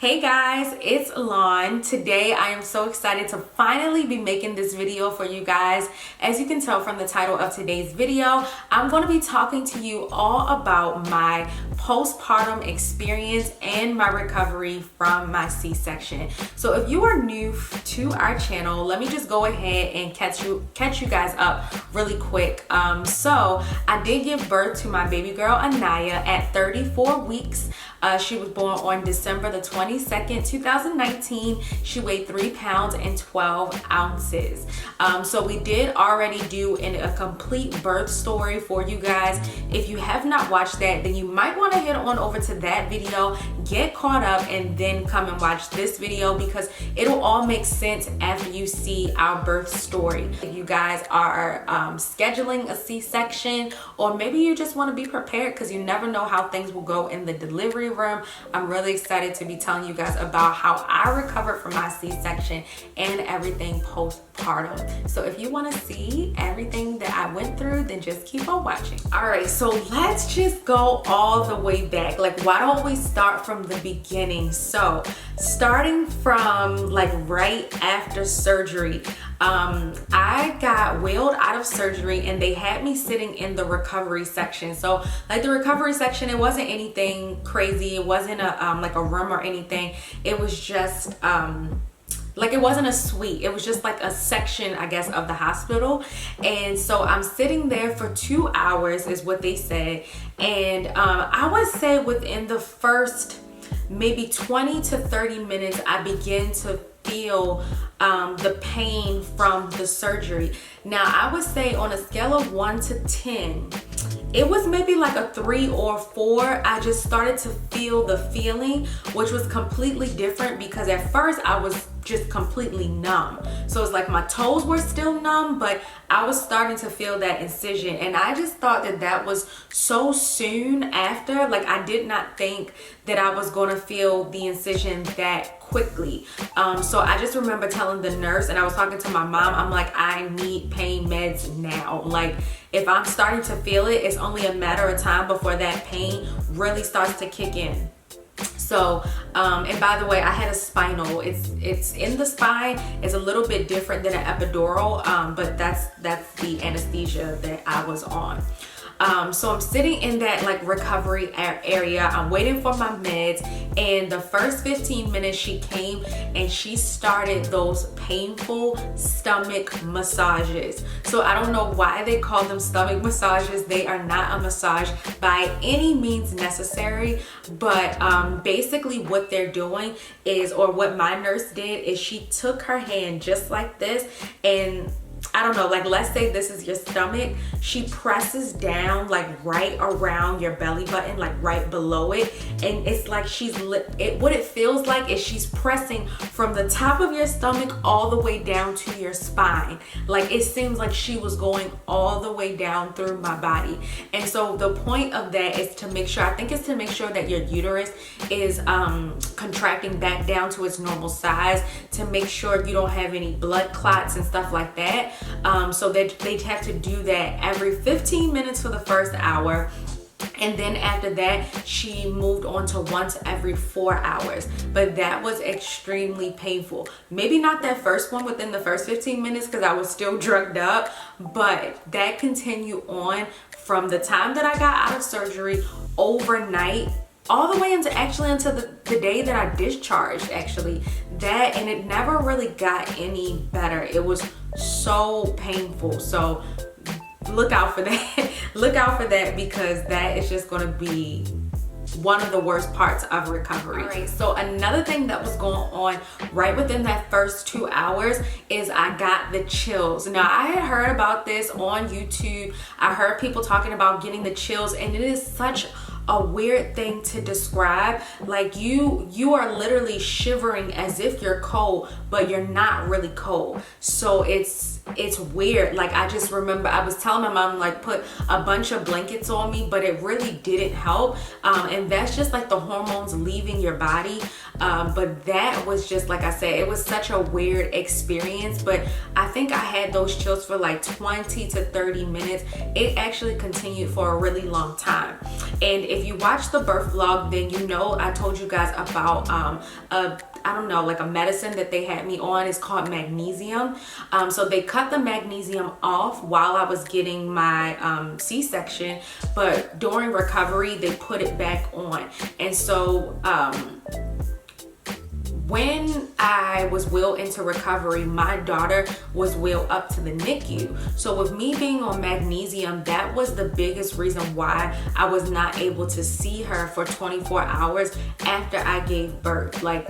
Hey guys, it's Lon. Today I am so excited to finally be making this video for you guys. As you can tell from the title of today's video, I'm going to be talking to you all about my postpartum experience and my recovery from my C-section. So if you are new to our channel, let me just go ahead and catch you guys up really quick. So I did give birth to my baby girl Aniya at 34 weeks. She was born on December the 22nd, 2019. She weighed 3 pounds and 12 ounces. So we did already do a complete birth story for you guys. If you have not watched that, then you might want to head on over to that video, get caught up, and then come and watch this video because it'll all make sense after you see our birth story. If you guys are scheduling a C-section, or maybe you just want to be prepared because you never know how things will go in the delivery room, I'm really excited to be telling you guys about how I recovered from my C-section and everything postpartum. So if you want to see everything that I went through, then just keep on watching. All right, so let's just go all the way back. Like, why don't we start from the beginning? So starting from like right after surgery, I got wheeled out of surgery and they had me sitting in the recovery section. So like the recovery section, it wasn't anything crazy. It wasn't like a room or anything. It was just like, it wasn't a suite. It was just like a section, I guess, of the hospital. And so I'm sitting there for 2 hours is what they said. And I would say within the first maybe 20 to 30 minutes, I began to feel the pain from the surgery. Now, I would say on a scale of 1 to 10, it was maybe like a 3 or 4. I just started to feel the feeling, which was completely different because at first I was just completely numb. So it's like my toes were still numb, but I was starting to feel that incision. And I just thought that that was so soon after. Like, I did not think that I was going to feel the incision that quickly. So I just remember telling the nurse, and I was talking to my mom, I'm like, I need pain meds now. Like, if I'm starting to feel it, it's only a matter of time before that pain really starts to kick in. So, and by the way, I had a spinal. It's in the spine. It's a little bit different than an epidural, but that's the anesthesia that I was on. So I'm sitting in that like recovery area. I'm waiting for my meds, and the first 15 minutes she came and she started those painful stomach massages. So I don't know why they call them stomach massages. They are not a massage by any means necessary, but basically what they're doing is, or what my nurse did, is she took her hand just like this, and I don't know, like, let's say this is your stomach. She presses down like right around your belly button, like right below it. And it's like what it feels like is she's pressing from the top of your stomach all the way down to your spine. Like, it seems like she was going all the way down through my body. And so the point of that is to make sure, I think it's to make sure that your uterus is contracting back down to its normal size, to make sure you don't have any blood clots and stuff like that. So they'd have to do that every 15 minutes for the first hour. And then after that, she moved on to once every 4 hours. But that was extremely painful. Maybe not that first one within the first 15 minutes because I was still drugged up. But that continued on from the time that I got out of surgery overnight all the way until the day that I discharged, actually. That, and it never really got any better. It was so painful. So look out for that. Look out for that, because that is just going to be one of the worst parts of recovery. All right, so another thing that was going on right within that first 2 hours is I got the chills. Now, I had heard about this on YouTube. I heard people talking about getting the chills, and it is such a weird thing to describe. Like, you are literally shivering as if you're cold, but you're not really cold. So it's weird. Like, I just remember I was telling my mom, like, put a bunch of blankets on me, but it really didn't help. And that's just like the hormones leaving your body. But that was just, like I said, it was such a weird experience. But I think I had those chills for like 20 to 30 minutes. It actually continued for a really long time. And if you watch the birth vlog, then you know I told you guys about I don't know, like a medicine that they had me on. It's called magnesium. So they cut the magnesium off while I was getting my C-section, but during recovery they put it back on. And so when I was well into recovery, my daughter was well up to the NICU. So with me being on magnesium, that was the biggest reason why I was not able to see her for 24 hours after I gave birth. Like,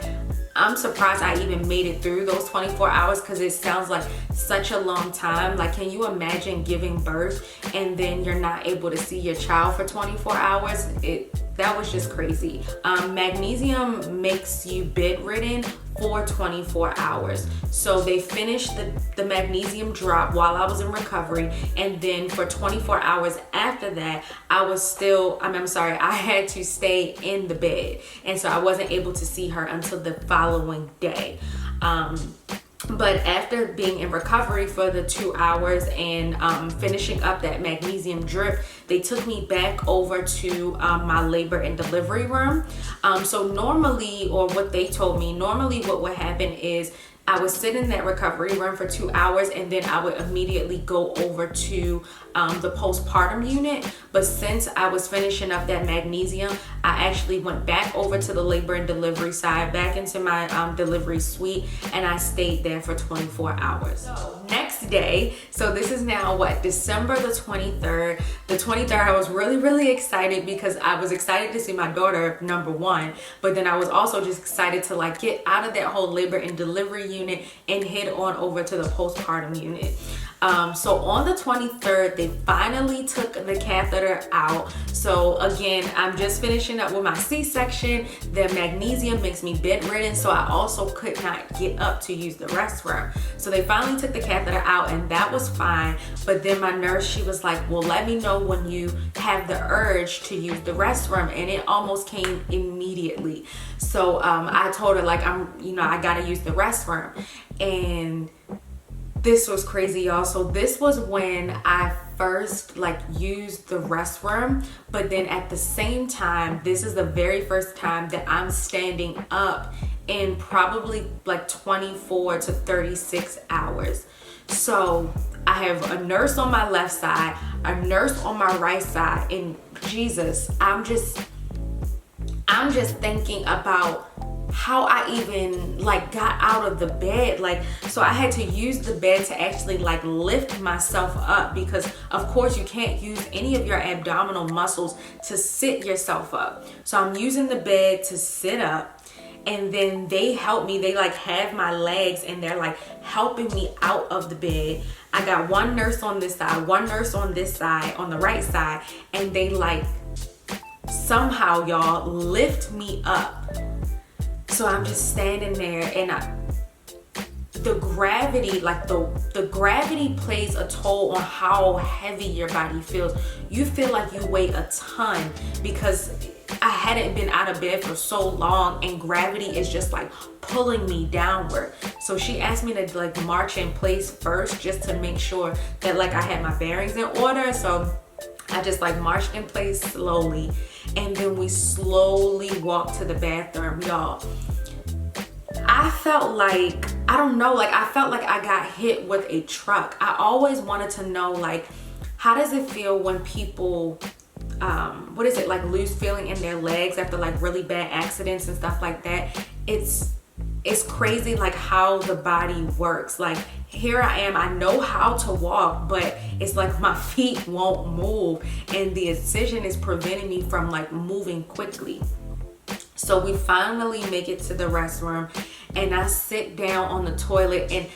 I'm surprised I even made it through those 24 hours, because it sounds like such a long time. Like, can you imagine giving birth and then you're not able to see your child for 24 hours? That was just crazy. Magnesium makes you bedridden for 24 hours. So they finished the magnesium drop while I was in recovery, and then for 24 hours after that, I had to stay in the bed. And so I wasn't able to see her until the following day. But after being in recovery for the 2 hours and finishing up that magnesium drip, they took me back over to my labor and delivery room. So normally, or what they told me, normally what would happen is I would sit in that recovery room for 2 hours, and then I would immediately go over to the postpartum unit. But since I was finishing up that magnesium, I actually went back over to the labor and delivery side, back into my delivery suite, and I stayed there for 24 hours. So next day, so this is now December the 23rd. The 23rd, I was really excited because I was excited to see my daughter, number one, but then I was also just excited to like get out of that whole labor and delivery unit and head on over to the postpartum unit. So on the 23rd, they finally took the catheter out. So again, I'm just finishing up with my C-section. The magnesium makes me bedridden, so I also could not get up to use the restroom. So they finally took the catheter out, and that was fine. But then my nurse, she was like, well, let me know when you have the urge to use the restroom. And it almost came immediately. So I told her, like, I gotta use the restroom. And this was crazy, y'all. So this was when I first used the restroom, but then at the same time, this is the very first time that I'm standing up in probably 24 to 36 hours. So I have a nurse on my left side, a nurse on my right side, and Jesus, I'm just thinking about how I even got out of the bed. So I had to use the bed to actually lift myself up, because of course you can't use any of your abdominal muscles to sit yourself up. So I'm using the bed to sit up, and then they help me. They have my legs, and they're helping me out of the bed. I got one nurse on this side, one nurse on this side, on the right side, and they somehow, y'all, lift me up. So I'm just standing there, and the gravity, the gravity plays a toll on how heavy your body feels. You feel like you weigh a ton, because I hadn't been out of bed for so long, and gravity is just pulling me downward. So she asked me to march in place first, just to make sure that I had my bearings in order. So I just marched in place slowly, and then we slowly walked to the bathroom, y'all. I felt I felt like I got hit with a truck. I always wanted to know, how does it feel when people, lose feeling in their legs after really bad accidents and stuff like that. It's crazy how the body works. Here I am, I know how to walk, but it's my feet won't move, and the incision is preventing me from moving quickly. So we finally make it to the restroom, and I sit down on the toilet, and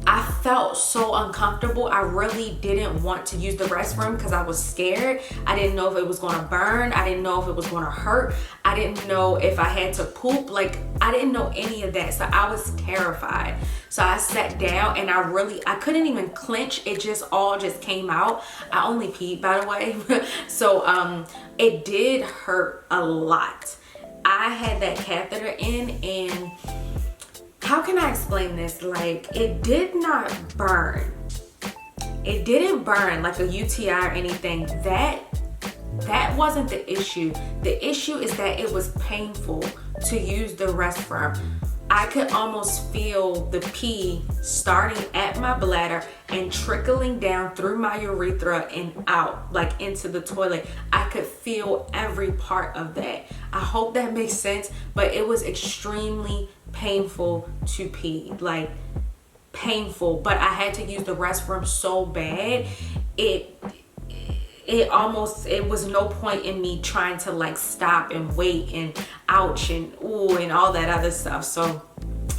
I felt so uncomfortable. I really didn't want to use the restroom because I was scared. I didn't know if it was going to burn. I didn't know if it was going to hurt. I didn't know if I had to poop. I didn't know any of that. So I was terrified. So I sat down, and I couldn't even clench. It all came out. I only peed, by the way. So it did hurt a lot. I had that catheter in, and how can I explain this? It did not burn. It didn't burn like a UTI or anything. That that wasn't the issue. The issue is that it was painful to use the restroom. I could almost feel the pee starting at my bladder and trickling down through my urethra and out, like into the toilet. I could feel every part of that. I hope that makes sense, but it was extremely painful to pee, like painful. But I had to use the restroom so bad, it was no point in me trying to like stop and wait and ouch and ooh and all that other stuff. So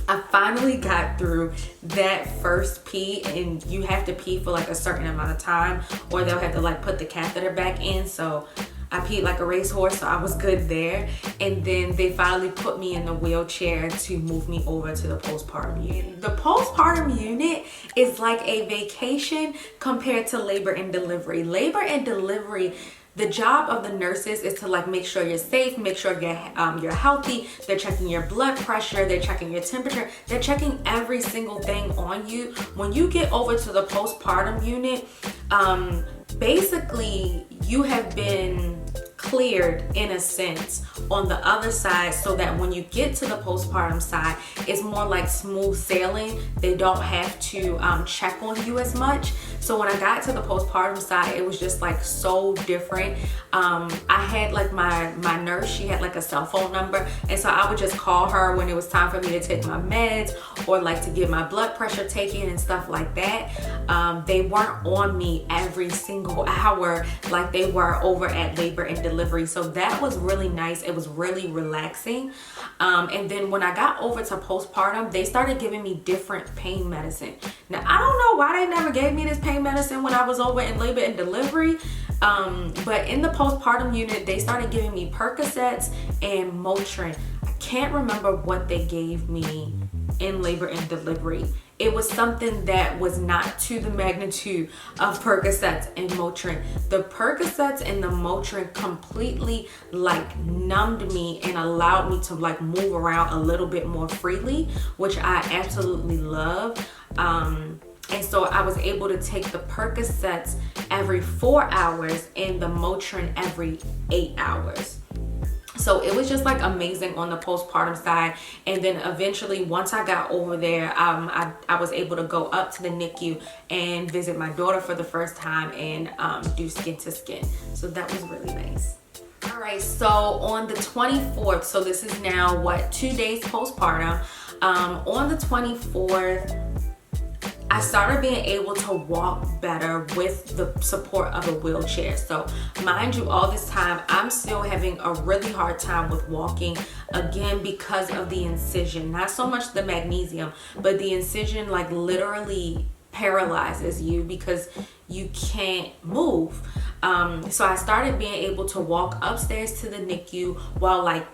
I finally got through that first pee, and you have to pee for like a certain amount of time or they'll have to like put the catheter back in. So I peed like a racehorse, so I was good there. And then they finally put me in the wheelchair to move me over to the postpartum unit. The postpartum unit is like a vacation compared to labor and delivery. Labor and delivery, the job of the nurses is to like make sure you're safe, make sure you're healthy. They're checking your blood pressure, they're checking your temperature, they're checking every single thing on you. When you get over to the postpartum unit, basically you have been cleared in a sense on the other side, so that when you get to the postpartum side, it's more like smooth sailing. They don't have to check on you as much. So when I got to the postpartum side, it was just like so different. I had like my nurse, she had like a cell phone number, and so I would just call her when it was time for me to take my meds or like to get my blood pressure taken and stuff like that. They weren't on me every single hour like they were over at labor and delivery. So that was really nice. It was really relaxing. And then when I got over to postpartum, they started giving me different pain medicine. Now, I don't know why they never gave me this pain medicine when I was over in labor and delivery. But in the postpartum unit, they started giving me Percocets and Motrin. I can't remember what they gave me in labor and delivery. It was something that was not to the magnitude of Percocets and Motrin. The Percocets and the Motrin completely like numbed me and allowed me to like move around a little bit more freely, which I absolutely love. And so I was able to take the Percocets every 4 hours and the Motrin every 8 hours. So it was just like amazing on the postpartum side. And then eventually, once I got over there, I was able to go up to the NICU and visit my daughter for the first time and do skin to skin. So that was really nice. All right, so on the 24th, so this is now 2 days postpartum. On the 24th, I started being able to walk better with the support of a wheelchair. So mind you, all this time, I'm still having a really hard time with walking, again, because of the incision. Not so much the magnesium, but the incision like literally paralyzes you because you can't move. So I started being able to walk upstairs to the NICU while like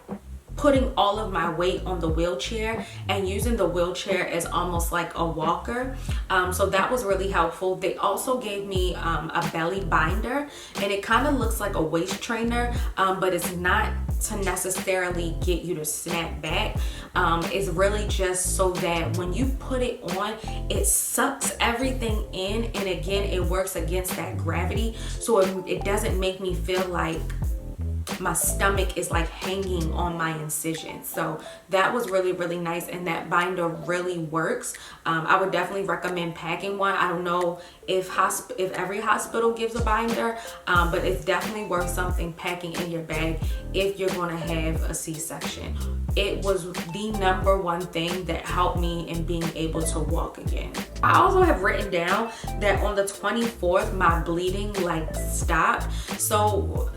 putting all of my weight on the wheelchair and using the wheelchair as almost like a walker. So that was really helpful. They also gave me a belly binder, and it kind of looks like a waist trainer, but it's not to necessarily get you to snap back. It's really just so that when you put it on, it sucks everything in, and again, it works against that gravity, so it doesn't make me feel like my stomach is like hanging on my incision. So that was really, really nice, and that binder really works. I would definitely recommend packing one. I don't know if every hospital gives a binder, but it's definitely worth something packing in your bag if you're going to have a C-section. It was the #1 thing that helped me in being able to walk again. I also have written down that on the 24th, my bleeding like stopped. So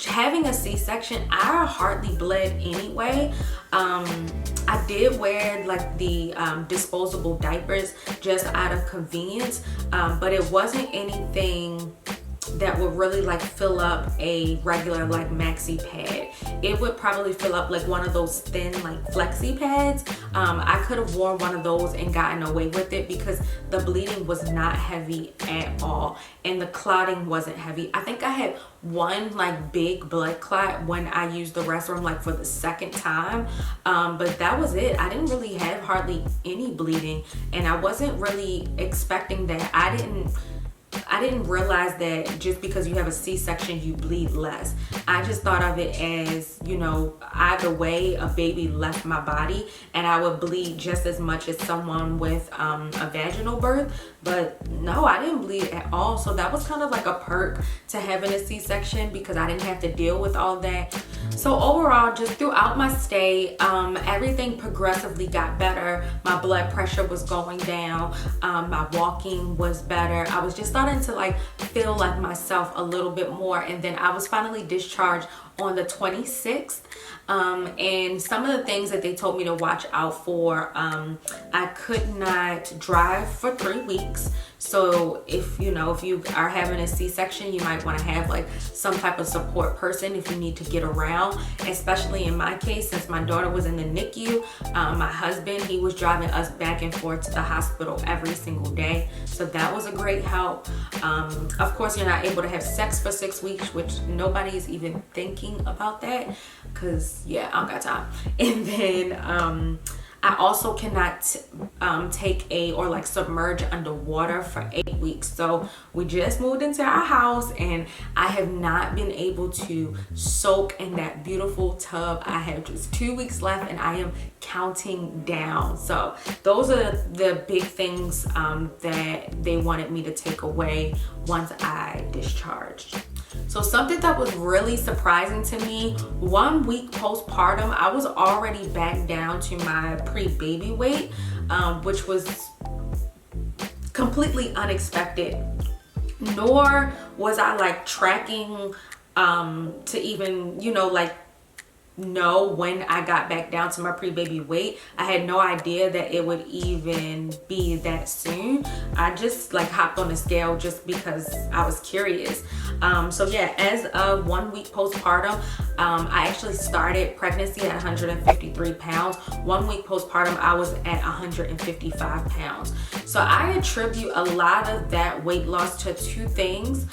having a C-section, I hardly bled anyway. I did wear like the disposable diapers just out of convenience, but it wasn't anything that would really like fill up a regular like maxi pad. It would probably fill up like one of those thin like flexi pads. I could have worn one of those and gotten away with it because the bleeding was not heavy at all and the clotting wasn't heavy. I think I had one like big blood clot when I used the restroom like for the second time, but that was it. I didn't really have hardly any bleeding, and I wasn't really expecting that. I didn't realize that just because you have a C-section, you bleed less. I just thought of it as, you know, either way, a baby left my body and I would bleed just as much as someone with a vaginal birth. But no, I didn't bleed at all. So that was kind of like a perk to having a C-section, because I didn't have to deal with all that. So overall, just throughout my stay, everything progressively got better. My blood pressure was going down. My walking was better. I was just starting to like feel like myself a little bit more. And then I was finally discharged on the 26th. And some of the things that they told me to watch out for, I could not drive for 3 weeks. So if you are having a C-section, you might want to have like some type of support person if you need to get around, especially in my case, since my daughter was in the NICU. My husband, he was driving us back and forth to the hospital every single day. So that was a great help. Of course, you're not able to have sex for 6 weeks, which nobody is even thinking about that, because yeah, I don't got time. And then I also cannot take or like submerge underwater for 8 weeks. So we just moved into our house and I have not been able to soak in that beautiful tub. I have just 2 weeks left and I am counting down. So those are the big things that they wanted me to take away once I discharged. So something that was really surprising to me, 1 week postpartum, I was already back down to my pre-baby weight, which was completely unexpected. Nor was I like tracking to even, know when I got back down to my pre-baby weight. I had no idea that it would even be that soon. I just like hopped on the scale just because I was curious. So yeah, as of 1 week postpartum, I actually started pregnancy at 153 pounds. 1 week postpartum, I was at 155 pounds. So I attribute a lot of that weight loss to two things.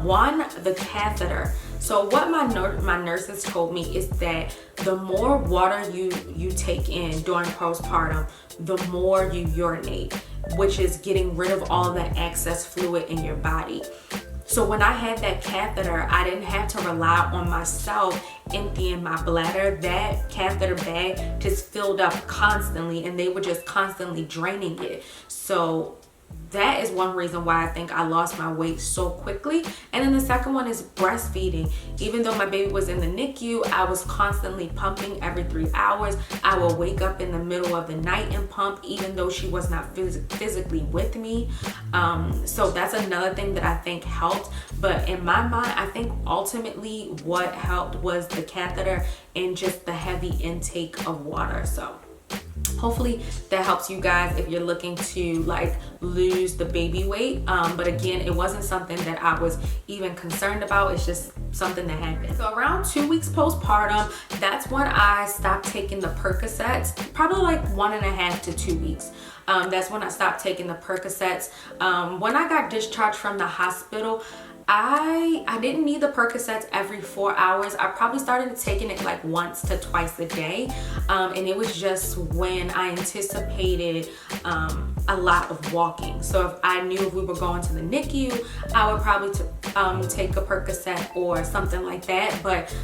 One, the catheter. So what my nurses told me is that the more water you take in during postpartum, the more you urinate, which is getting rid of all that excess fluid in your body. So when I had that catheter, I didn't have to rely on myself emptying my bladder. That catheter bag just filled up constantly and they were just constantly draining it. So that is one reason why I think I lost my weight so quickly. And then the second one is breastfeeding. Even though my baby was in the NICU, I was constantly pumping every 3 hours. I would wake up in the middle of the night and pump, even though she was not physically with me. So that's another thing that I think helped. But in my mind, I think ultimately what helped was the catheter and just the heavy intake of water. So hopefully that helps you guys if you're looking to like lose the baby weight. But again, it wasn't something that I was even concerned about. It's just something that happened. So around 2 weeks postpartum, that's when I stopped taking the Percocets, probably like 1.5 to 2 weeks. That's when I stopped taking the Percocets. When I got discharged from the hospital, I didn't need the Percocets every 4 hours. I probably started taking it like once to twice a day. And it was just when I anticipated a lot of walking. So if I knew if we were going to the NICU, I would probably take a Percocet or something like that. But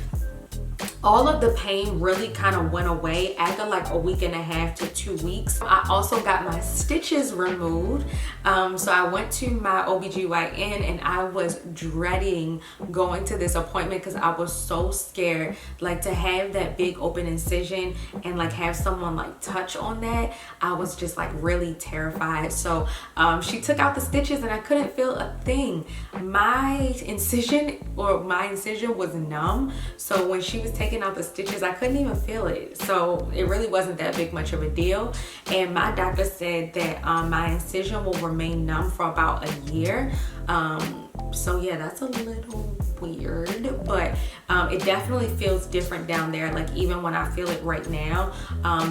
all of the pain really kind of went away after like 1.5 to 2 weeks. I also got my stitches removed. So I went to my OBGYN and I was dreading going to this appointment because I was so scared, like to have that big open incision and like have someone like touch on that. I was just like really terrified. So she took out the stitches and I couldn't feel a thing. My incision was numb. So when she was taking out the stitches, I couldn't even feel it. So it really wasn't that big much of a deal. And my doctor said that my incision will remain numb for about a year. So yeah, that's a little weird, but it definitely feels different down there. Like even when I feel it right now,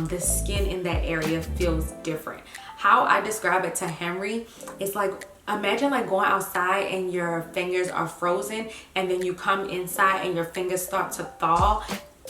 the skin in that area feels different. How I describe it to Henry is like, imagine like going outside and your fingers are frozen and then you come inside and your fingers start to thaw.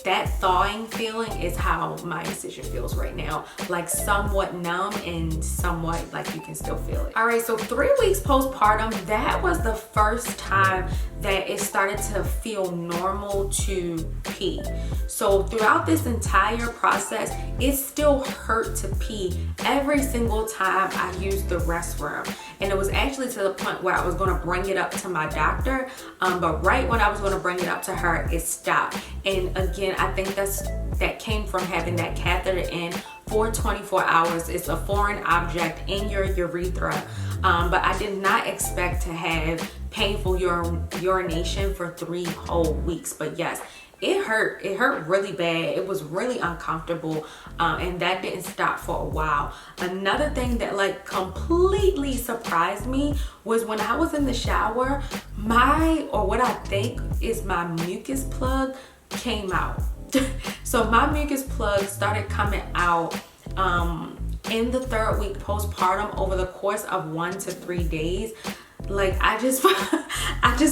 that thawing feeling is how my incision feels right now, like somewhat numb and somewhat like you can still feel it. All right, so 3 weeks postpartum, that was the first time that it started to feel normal to pee. So throughout this entire process, it still hurt to pee every single time I used the restroom. And it was actually to the point where I was gonna bring it up to my doctor, but right when I was gonna bring it up to her, it stopped. And again, I think that came from having that catheter in for 24 hours. It's a foreign object in your urethra, but I did not expect to have painful urination for 3 whole weeks. But yes, it hurt really bad. It was really uncomfortable, and that didn't stop for a while. Another thing that like completely surprised me was when I was in the shower, what I think is my mucus plug came out. So my mucus plug started coming out in the 3rd week postpartum over the course of 1 to 3 days. Like I just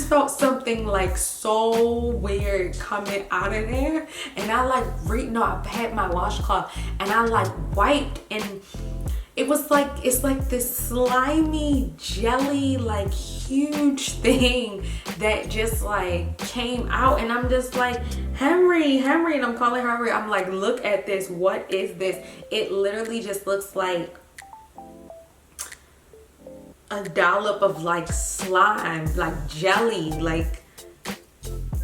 felt something like so weird coming out of there, and I like I had my washcloth and I like wiped, and it's like this slimy jelly like huge thing that just like came out, and I'm just like, Henry, and I'm calling Henry. I'm like, look at this, what is this? It literally just looks like a dollop of like slime, like jelly, like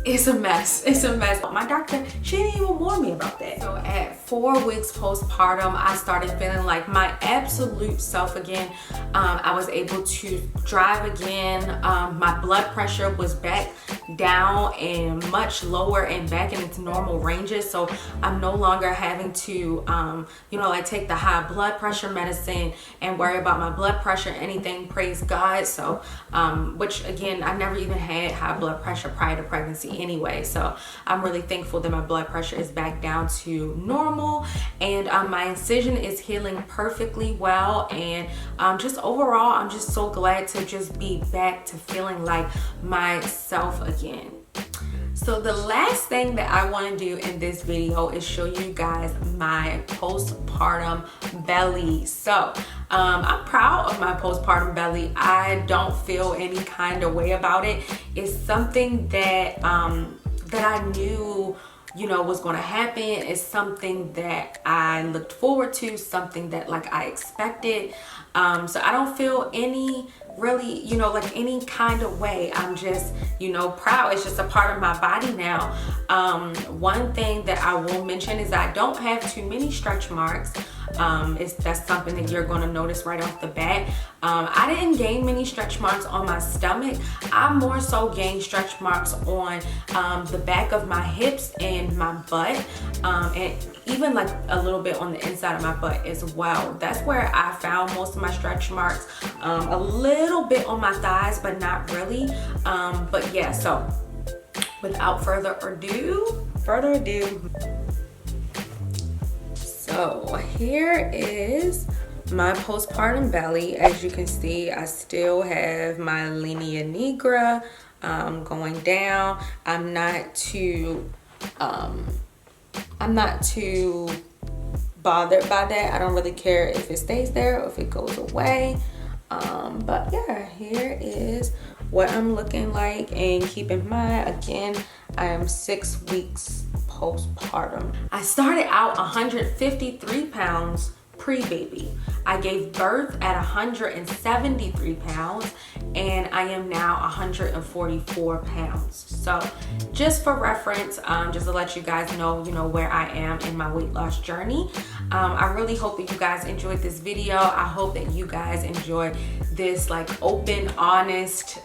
it's a mess. It's a mess. My doctor, she didn't even warn me about that. So at 4 weeks postpartum, I started feeling like my absolute self again. I was able to drive again. My blood pressure was back down and much lower and back in its normal ranges. So I'm no longer having to, like take the high blood pressure medicine and worry about my blood pressure, anything, praise God. So, which again, I never even had high blood pressure prior to pregnancy anyway. So I'm really thankful that my blood pressure is back down to normal, and my incision is healing perfectly well. And just overall, I'm just so glad to just be back to feeling like myself again. So the last thing that I want to do in this video is show you guys my postpartum belly. So I'm proud of my postpartum belly. I don't feel any kind of way about it. It's something that that I knew was going to happen. It's something that I looked forward to, something that like I expected. So I don't feel any really, like any kind of way. I'm just, proud. It's just a part of my body now. One thing that I will mention is I don't have too many stretch marks. That's something that you're going to notice right off the bat. I didn't gain many stretch marks on my stomach. I more so gained stretch marks on the back of my hips and my butt, and even like a little bit on the inside of my butt as well. That's where I found most of my stretch marks. A little bit on my thighs, but not really. But yeah, so without further ado, so here is my postpartum belly. As you can see, I still have my linea nigra going down. I'm not too bothered by that. I don't really care if it stays there or if it goes away. But yeah, here is what I'm looking like. And keep in mind, again, I am 6 weeks postpartum. I started out 153 pounds pre-baby. I gave birth at 173 pounds, and I am now 144 pounds. So just for reference, just to let you guys know, where I am in my weight loss journey. I really hope that you guys enjoyed this video. I hope that you guys enjoyed this like open, honest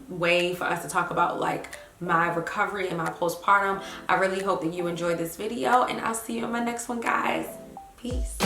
way for us to talk about like my recovery and my postpartum. I really hope that you enjoyed this video, and I'll see you in my next one, guys. Peace.